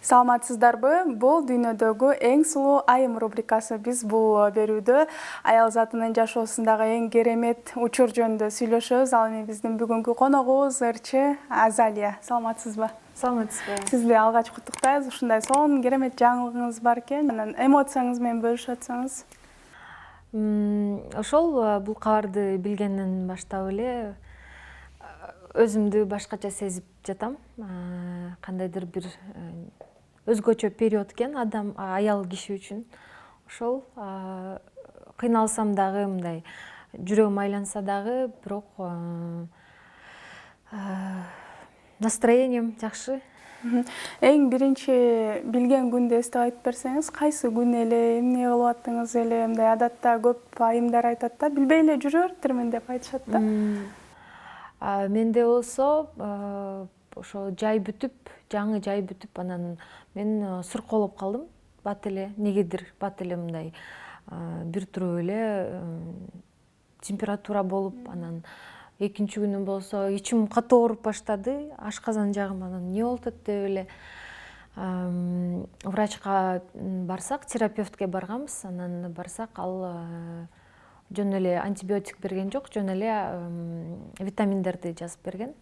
Саламатсыздарбы? Бул дүйнөдөгү эң сулуу айым рубрикасы. Биз бул берүүдө аял затынын жашоосундагы эң керемет учур жөнүндө сүйлөшөбүз. Ал эми биздин бүгүнкү коногубуз ырчы Азалия. Саламатсызбы? Саламатсызбы. Сизди алгач куттуктайбыз. Ушундай сонун керемет жаңылыгыңыз бар экен. Анан эмоцияңыз менен бөлүшүп атсаңыз. Ошол бул кабарды билгенден баштап эле өзүмдү башкача сезип жатам. Кандайдыр бир өзгөчө период экен аял киши үчүн. Ошол кыйналсам дагы мындай жүрөгүм айланса дагы, бирок настроением жакшы. Эң биринчи билген күндү эстеп айтып берсеңиз, кайсы күн эле, эмне кылып аттыңыз эле? Мындай адатта көп айымдар айтат да, билбей эле жүрө бериптирмин деп айтышат да. Менде болсо ошо жаңы жай бүтүп, анан мен сурколоп калдым. Бат эле, негедир бат эле мындай бир туруп эле температура болуп, анан экинчи күнү болсо ичим катуу ооруп баштады, ашказан жагым, анан эмне болуп атат деп эле врачка барсак, терапевтке барганбыз. Анан барсак, ал жөн эле антибиотик берген жок, жөн эле витаминдерди жазып берген.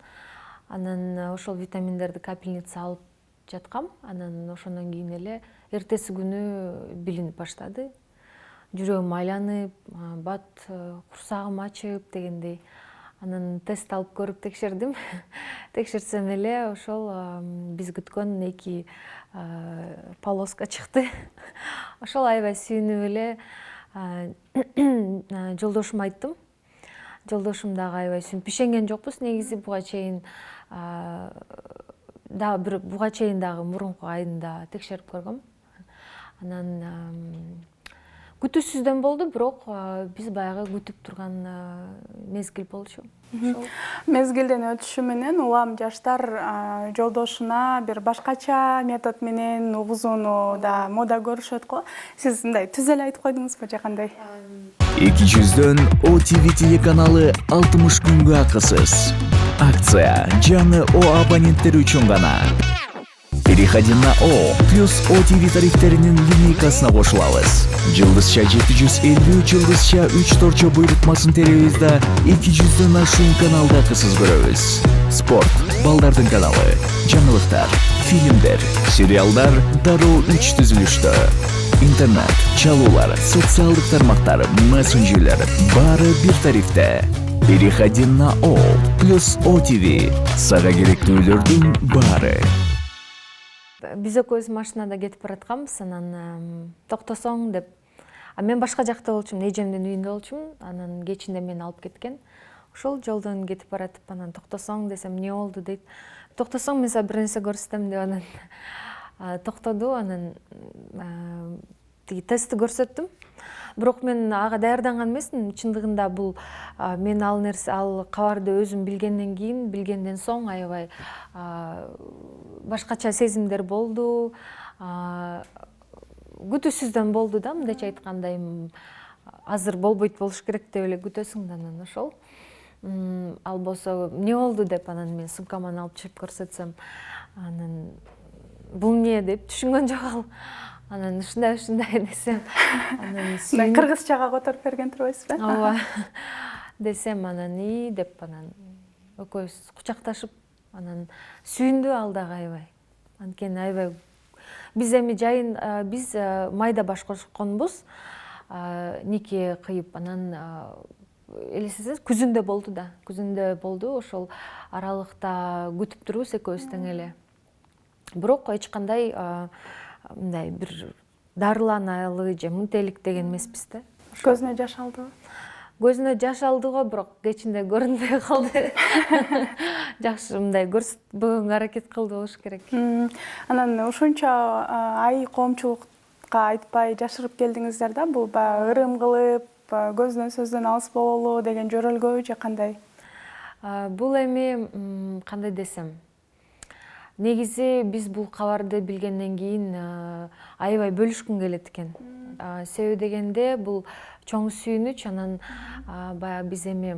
Анан ошол витаминдерди капельница алып жаткам. Анан ошондон кийин эле эртеси күнү билинип баштады. Жүрөгүм айланып, бат курсагым ачып дегендей. Анан тест алып көрүп текшердим. Текшерсем эле ошол биз күткөн 2 полоска чыкты. Ошол аябай сүйүнүп эле жолдошума айттым. Жолдошум дагы аябай сүйүнүп, ишенген жокпуз негизи буга чейин. Буга чейин дагы мурунку айында текшерип көргөм. Анан күтүүсүздөн болду, бирок биз баягы күтүп турган мезгил болчу. Мезгилден өтүшү менен улам жаштар жолдошуна бир башкача метод менен угузууну да мода көрүшөт го. Сиз мындай түз эле айтып койдуңузбу же кандай? 200дөн OTV телеканалы 60 күнгө акысыз. Акция жаңы О абоненттери үчүн гана. Переходи на О плюс OTV тарифтеринин линейкасына кошулабыз. Жылдызча 750, жылдызча 3 торчо буйрутмасын теребиз да 200дөн ашуун каналды акысыз көрөбүз. Спорт, балдардын каналы, жаңылыктар, фильмдер, сериалдар дароо 3 түзүлүштө. Интернет, чалуулар, социалдык тармактар, мессенджерлер баары бир тарифте. Переходи на О плюс OTV. Сага керектүүлөрдүн баары. Биз экөөбүз машинада кетип баратканбыз, анан токтосоң деп. Мен башка жакта болчумун, эжемдин үйүндө болчумун. Анан кечинде мени алып кеткен. Ошол жолдон кетип баратып, анан токтосоң десем, эмне болду дейт. Токтосоң мен сага бир нерсе көрсөтөм деп, анан токтоду. Анан тиги тестти көрсөттүм. Бирок мен ага даярданган эмесмин. Чындыгында бул мен ал кабарды өзүм билгенден кийин, билгенден соң аябай башкача сезимдер болду. Күтүүсүздөн болду да, мындайча айтканда, азыр болбойт болуш керек деп эле күтөсүң да, анан ошол. Ал болсо эмне болду деп, анан мен сумкаман алып чыгып көрсөтсөм, анан бул эмне деп түшүнгөн жок ал. Анан ушундай десем, анан Кыргызчага которуп берген турбайсызбы? Ооба. Десем, анан деп, анан экөөбүз кучакташып, анан сүйүндү ал дагы аябай. Анткени аябай биз эми биз майда баш кошконбуз, нике кыйып, анан элестесеңиз күзүндө болду да. Күзүндө болду, ошол аралыкта күтүп турбуз экөөбүз тең эле. Бирок эч кандай мындай бир дарыланалы же мынтелик деген эмеспиз да. Көзүнө жаш алдыбы? Көзүнө жаш алды го, бирок кечинде көрүнбөй калды. Жакшы мындай көрсөтпөгөнгө аракет кылды болуш керек. Анан ушунча ай коомчулукка айтпай жашырып келдиңиздер да, бул баягы ырым кылып, көздөн сөздөн алыс бололу деген жөрөлгөбү же кандай? Бул эми кандай десем, негизи биз бул кабарды билгенден кийин аябай бөлүшкүм келет экен. Себеби дегенде бул чоң сүйүнүч, анан баягы биз эми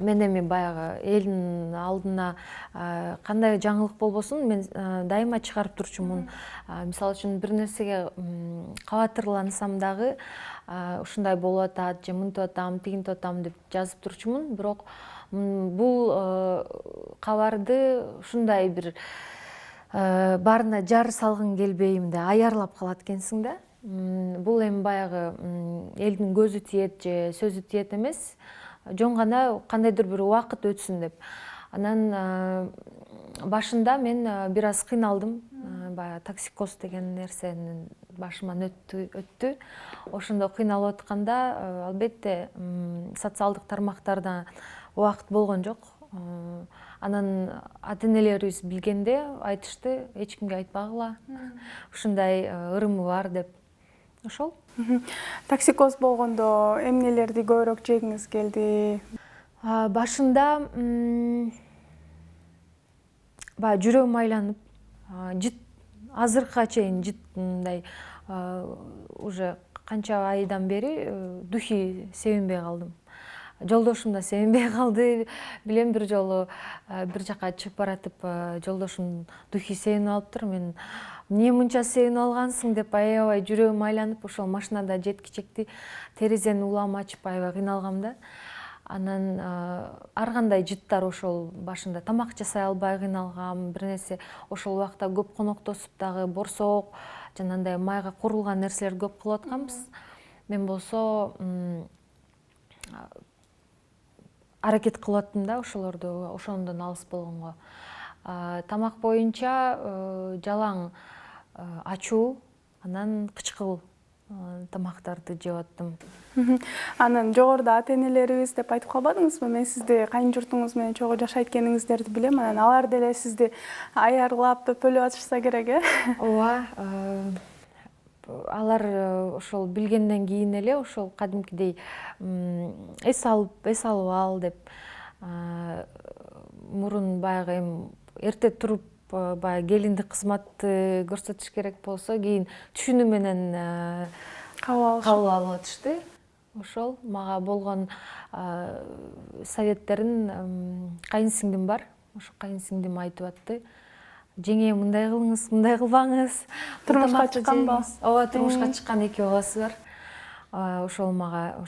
мен эми баягы элдин алдына кандай жаңылык болбосун мен дайыма чыгарып турчумун. Мисалы үчүн бир нерсеге кабатырлансам дагы ушундай болуп атат же мынтип атам, тигинтип атам деп жазып турчумун. Бирок бул кабарды ушундай бир баарына жар салгың келбей мындай аярлап калат экенсиң да. Бул эми баягы элдин көзү тиет же сөзү тиет эмес, жөн гана кандайдыр бир убакыт өтсүн деп. Анан башында мен бир аз кыйналдым. Баягы токсикоз деген нерсенин башыман өттү. Ошондо кыйналып атканда албетте социалдык тармактарда убакыт болгон жок. Анан ата-энелерибиз билгенде айтышты, эч кимге айтпагыла. Ушундай ырымы бар деп. Ошол. Токсикоз болгондо эмнелерди көбүрөөк жегиңиз келди? Башында баягы жүрөгүм айланып, жыт азыркыга чейин жыт мындай уже канча айдан бери духи себинбей калдым. Жолдошум да себинбей калды. Билем бир жолу бир жака чыгып баратып жолдошум духи себинип алыптыр. Мен эмне мынча себинип алгансың деп аябай жүрөгүм айланып, ошол машинада жеткичекти терезени улам ачып аябай кыйналгам да. Анан ар кандай жыттар ошол башында тамак жасай албай кыйналгам, бир нерсе ошол убакта көп коноктосуп дагы борсок жанагындай майга куурулган нерселер көп кылып атканбыз. Мен болсо аракет кылып аттым да ошондон алыс болгонго. Тамак боюнча жалаң ачуу, анан кычкыл тамактарды жеп аттым. Анан жогоруда ата-энелерибиз деп айтып калбадыңызбы? Мен сизди кайын журтуңуз менен чогуу жашайт экениңиздерди билем. Анан алар деле сизди аярлап төпөлөп атышса керек, Ооба. Алар ошол билгенден кийин эле ошол кадимкидей эс алып ал деп мурун баягы эми эрте туруп баягы келиндик кызматты көрсөтүш керек болсо кийин түшүнүү менен кабыл алып атышты. Ошол мага болгон советтерин кайын сиңдим бар. Ошо кайын сиңдим айтып атты. Жеңе мындай кылыңыз, мындай кылбаңыз. Турмушка чыкканбы? Ооба, турмушка чыккан 2 баласы бар. Ошол мага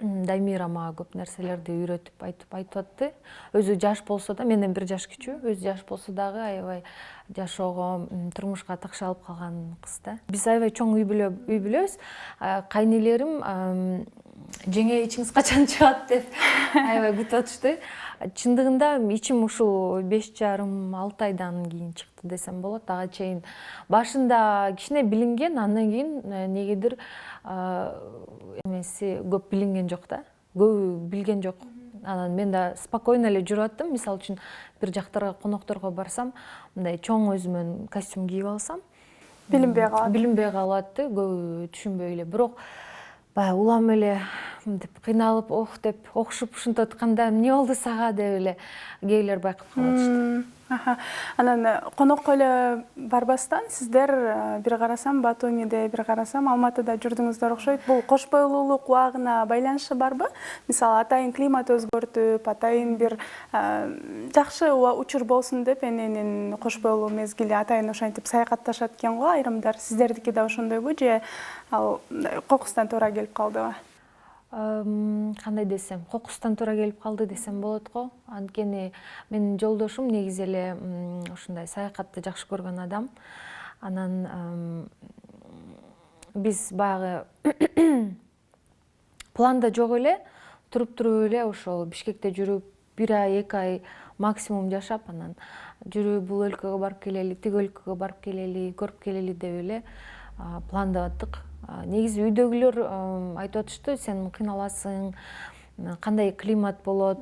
Даймира мага көп нерселерди үйрөтүп айтып атты. Өзү жаш болсо да, менден 1 жаш күчүү, өзү жаш болсо дагы аябай жашоого, турмушка такшалып калган кыз да. Биз аябай чоң үй бүлөбүз. Кайнелерим жеңе ичиңиз качан чыгат деп аябай күтүп атышты. Чындыгында ичим ушул 5,5-6 айдан кийин чыкты десем болот. Ага чейин башында кичине билинген, андан кийин негедир эмеси көп билинген жок да. Көбү билген жок. Анан мен да спокойно эле жүрүп аттым. Мисалы үчүн бир жактарга конокторго барсам, мындай чоң өзүмөн костюм кийип алсам, билинбей калып атты, көбү түшүнбөй эле. Бирок баягы улам эле деп кыйналып, деп окшуп ушинтип атканда эмне болду сага деп эле кээйлер байкап калышты. Анан конокко эле барбастан сиздер бир карасам Батумиде, бир карасам Алматыда жүрдүңүздөр окшойт. Бул кош бойлуулук убагына байланышы барбы? Мисалы атайын климат өзгөртүп, атайын бир жакшы учур болсун деп эненин кош бойлуу мезгили атайын ошентип саякатташат экен го айрымдар. Сиздердики да ошондойбу же ал кокустан туура келип калдыбы? Кандай десем, кокустан туура келип калды десем болот го. Анткени менин жолдошум негизи эле ушундай саякатты жакшы көргөн адам. Анан биз баягы планда жок эле, туруп эле ошол Бишкекте жүрүп, 1 ай, 2 ай максимум жашап, анан жүрүп бул өлкөгө барып келели, тиги өлкөгө барып келели, көрүп келели деп эле пландап аттык. Негизи үйдөгүлөр айтып атышты, сен кыйналасың, кандай климат болот,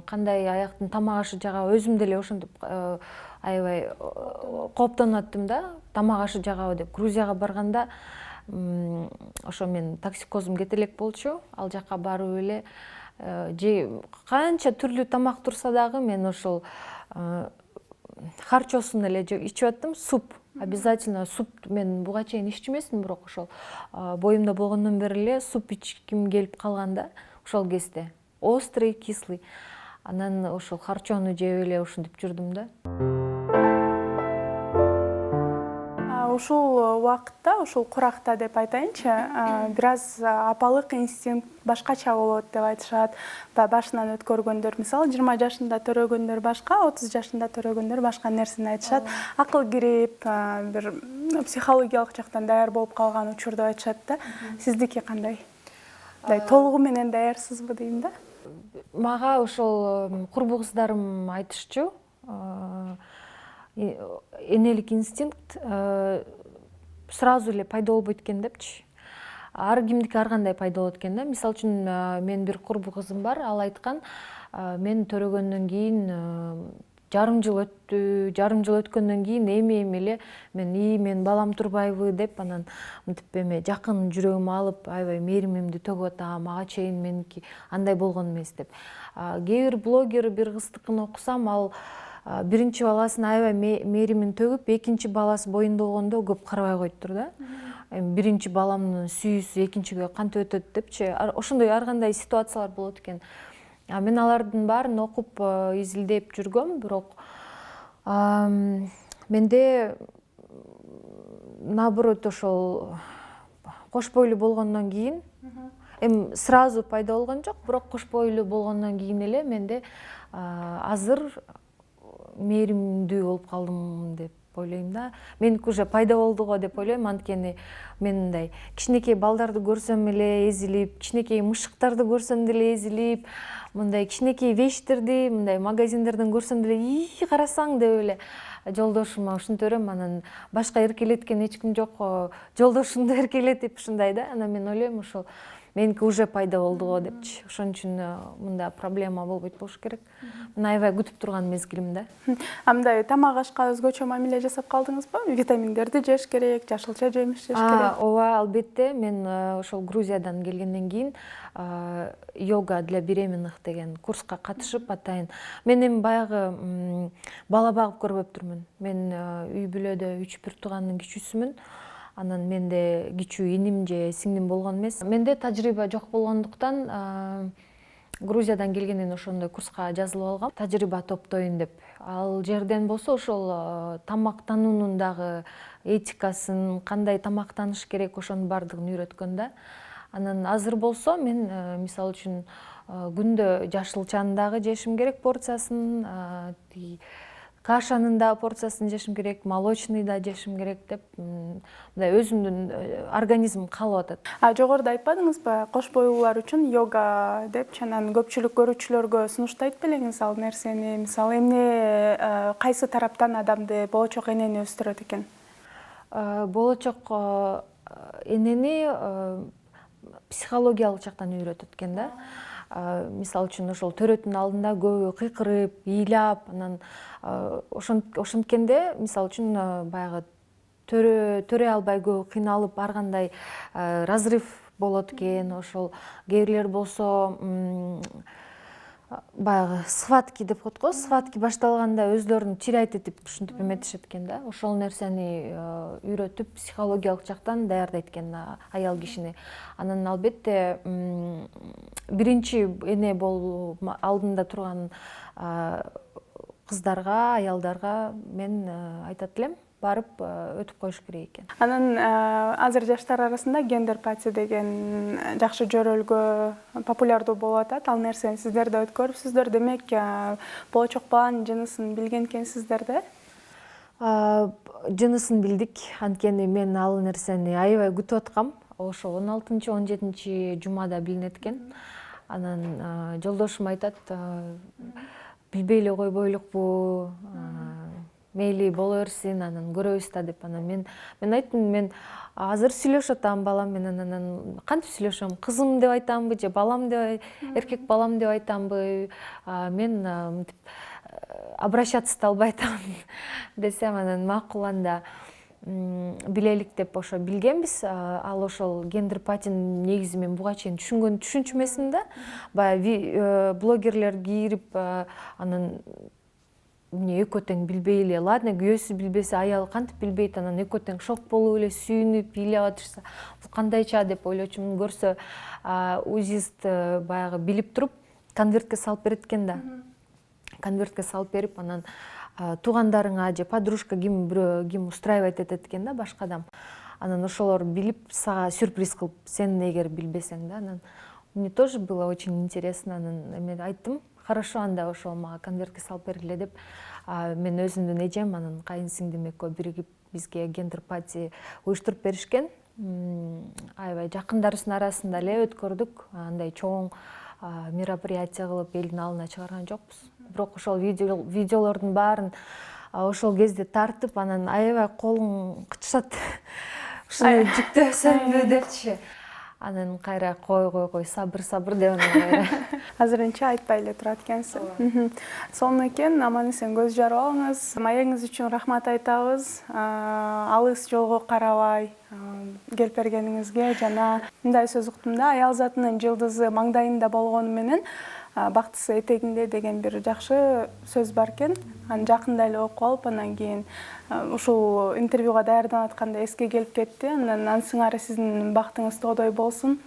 кандай аяктын тамак ашы жагабы. Өзүм деле ошентип аябай кооптонуп аттым да, тамак ашы жагабы деп. Грузияга барганда ошо мен токсикозум кете элек болчу, ал жака барып эле же канча түрлүү тамак турса дагы мен ошол харчосун эле ичип аттым, суп. Обязательно суп мен буга чейин иччү эмесмин, бирок ошол боюмда болгондон бери эле суп ичким келип калган да, ошол кезде. острый, кислый. Анан ошол харчону жеп эле ушинтип жүрдүм да. Ушул убакытта, ушул куракта деп айтайынчы, бир аз апалык инстинкт башкача болот деп айтышат. Башынан өткөргөндөр, мисалы 20 жашында төрөгөндөр башка, 30 жашында төрөгөндөр башка нерсени айтышат. Акыл кирип, бир психологиялык жактан даяр болуп калган учур деп айтышат да. Сиздики кандай? Толугу менен даярсызбы дейм да? Мага ошол курбу кыздарым айтышчу. Энелик инстинкт сразу эле пайда болбойт экен депчи. Ар кимдики ар кандай пайда болот экен да. Мисалы үчүн менин бир курбу кызым бар, ал айткан, мен төрөгөндөн кийин жарым жыл өткөндөн кийин эми эле мен балам турбайбы деп анан мынтип эме жакын жүрөгүмө алып, аябай мээримимди төгүп атам, ага чейин меники андай болгон эмес деп. Кээ бир блогер бир кыздыкын окусам, ал биринчи баласын аябай мээримин төгүп, экинчи баласы боюнда болгондо көп карабай коюптур да. Биринчи баламдын сүйүүсү экинчиге кантип өтөт депчи. Ошондой ар кандай ситуациялар болот экен. Мен алардын баарын окуп, изилдеп жүргөм, бирок менде наоборот ошол кош бойлуу болгондон кийин сразу пайда болгон жок, бирок кош бойлуу болгондон кийин эле менде азыр мээримдүү болуп калдым деп ойлойм да. Меники уже пайда болду го деп ойлойм, анткени мен мындай кичинекей балдарды көрсөм эле эзилип, кичинекей мышыктарды көрсөм деле эзилип, мындай кичинекей вещтерди мындай магазиндерден көрсөм деле карасаң деп эле жолдошума ушинтип берем. Анан башка эркелеткен эч ким жок, жолдошумду эркелетип ушундай да. Анан мен ойлойм, ошол меники уже пайда болду го депчи. Ошон үчүн мындай проблема болбойт болуш керек. Мен аябай күтүп турган мезгилим да. Мындай тамак ашка өзгөчө мамиле жасап калдыңызбы? Витаминдерди жеш керек, жашылча жемиш жеш керек. Ооба, албетте. Мен ошол Грузиядан келгенден кийин йога для беременных деген курска катышып атайын. Мен эми баягы бала багып көрбөптүрмүн. Мен үй бүлөдө 3-1 туугандын кичүүсүмүн. Анан менде кичүү иним же сиңдим болгон эмес. Менде тажрыйба жок болгондуктан Грузиядан келгенден ошондой курска жазылып алгам. Тажрыйба топтойн деп. Ал жерден болсо ошол тамактануунун дагы этикасын, кандай тамактаныш керек, ошонун баардыгын үйрөткөн да. Анан азыр болсо мен мисалы үчүн күндө жашылчаны дагы жешим керек порциясын, кашанын да порциясын жешим керек, молочный да жешим керек деп мындай өзүмдүн организмим каалап атат. Жогоруда айтпадыңызбы, кош бойлуулар үчүн йога депчи, анан көпчүлүк көрүүчүлөргө сунуштайт белеңиз ал нерсени? Мисалы, эмне кайсы тараптан адамды болочок энени өстүрөт экен? Болочок энени психологиялык жактан үйрөтөт экен да. Мисалы үчүн ошол төрөтүн алдында көбү кыйкырып, ыйлап, анан ошонткенде мисалы үчүн баягы төрө албай көбү кыйналып, ар кандай разрыв болот экен. Ошол кээ бирлер болсо баягы схватки деп коет го, схватки башталганда өздөрүн терять этип ушинтип эметишет экен да. Ошол нерсени үйрөтүп, психологиялык жактан даярдайт экен аял кишини. Анан албетте биринчи эне болуу алдында турган кыздарга, аялдарга мен айтат элем, барып өтүп коюш керек экен. Анан азыр жаштар арасында гендер пати деген жакшы жөрөлгө популярдуу болуп атат. Ал нерсени сиздер да өткөрүпсүздөр. Демек, болочок баланын жынысын билген экенсиздер да? Жынысын билдик, анткени мен ал нерсени аябай күтүп аткам. Ошо 16-17 жумада билинет экен. Анан жолдошум айтат, билбей эле койбойлукпу, мейли боло берсин, анан көрөбүз да деп. Анан мен айттым, мен азыр сүйлөшүп атам балам менен, анан кантип сүйлөшөм? Кызым деп айтамбы же балам деп, эркек балам деп айтамбы? Мен мынтип обращаться да албай атам десем, анан макул, анда билелик деп ошо билгенбиз. Ал ошол гендер патинин негизи мен буга чейин түшүнчү эмесмин да. Баягы блогерлер кирип, анан эмне экөө тең билбей эле, ладно, күйөөсү билбесе, аялы кантип билбейт, анан экөө тең шок болуп эле сүйүнүп, ыйлап атышса, бул кандайча деп ойлочумун. Көрсө УЗИст баягы билип туруп, конвертке салып берет экен да. Конвертке салып берип, анан туугандарыңа же подружка ким устраивать этет экен да, башка адам. Анан ошолор билип, сага сюрприз кылып, сен эгер билбесең да. Анан мне тоже было очень интересно. Анан мен айттым, хорошо, анда ошол мага конвертке салып бергиле деп. Мен өзүмдүн эжем, анан кайынсиңдим экөө биригип бизге гендер пати уюштуруп беришкен. Аябай жакындарыбыздын арасында эле өткөрдүк. Андай чоң мероприятие кылып элдин алдына чыгарган жокпуз. Бирок ошол видеолордун баарын ошол кезде тартып, анан аябай колуң кычышат. Ушуну жүктөсөмбү депчи. Анан кайра кой сабыр деп анан кайра. Азырынча айтпай эле турат экенсиз. Сонун экен, аман эсен көз жарып алыңыз. Маегиңиз үчүн рахмат айтабыз. Алыс жолго карабай келип бергениңизге жана мындай сөз уктум да, аял затынын жылдызы маңдайында болгону менен бактысы этегинде деген бир жакшы сөз бар экен. Аны жакында эле окуп алып, анан кийин ушул интервьюга даярданып атканда эске келип кетти. Андан сыңары сиздин бактыңыз тоодой болсун,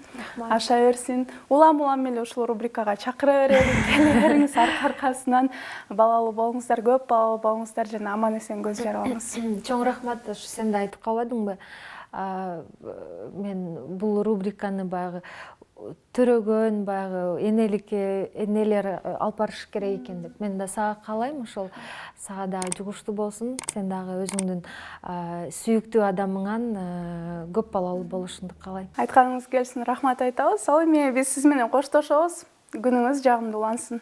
аша берсин. Улам эле ушул рубрикага чакыра беребиз. Келе бериңиз аркасынан. Балалуу болуңуздар, көп балалуу болуңуздар жана аман эсен көз жарып алыңыз. Чоң рахмат, ушу сен да айтып калбадыңбы? Мен бул рубриканы баягы төрөгөн, баягы энелер алып барыш керек экен деп. Мен да сага каалайм, ошол сага да жугуштуу болсун. Сен дагы өзүңдүн сүйүктүү адамыңан көп балалуу болушуңду каалайм. Айтканыңыз келсин, рахмат айтабыз. Ал эми биз сиз менен коштошобуз. Күнүңүз жагымдуулансын.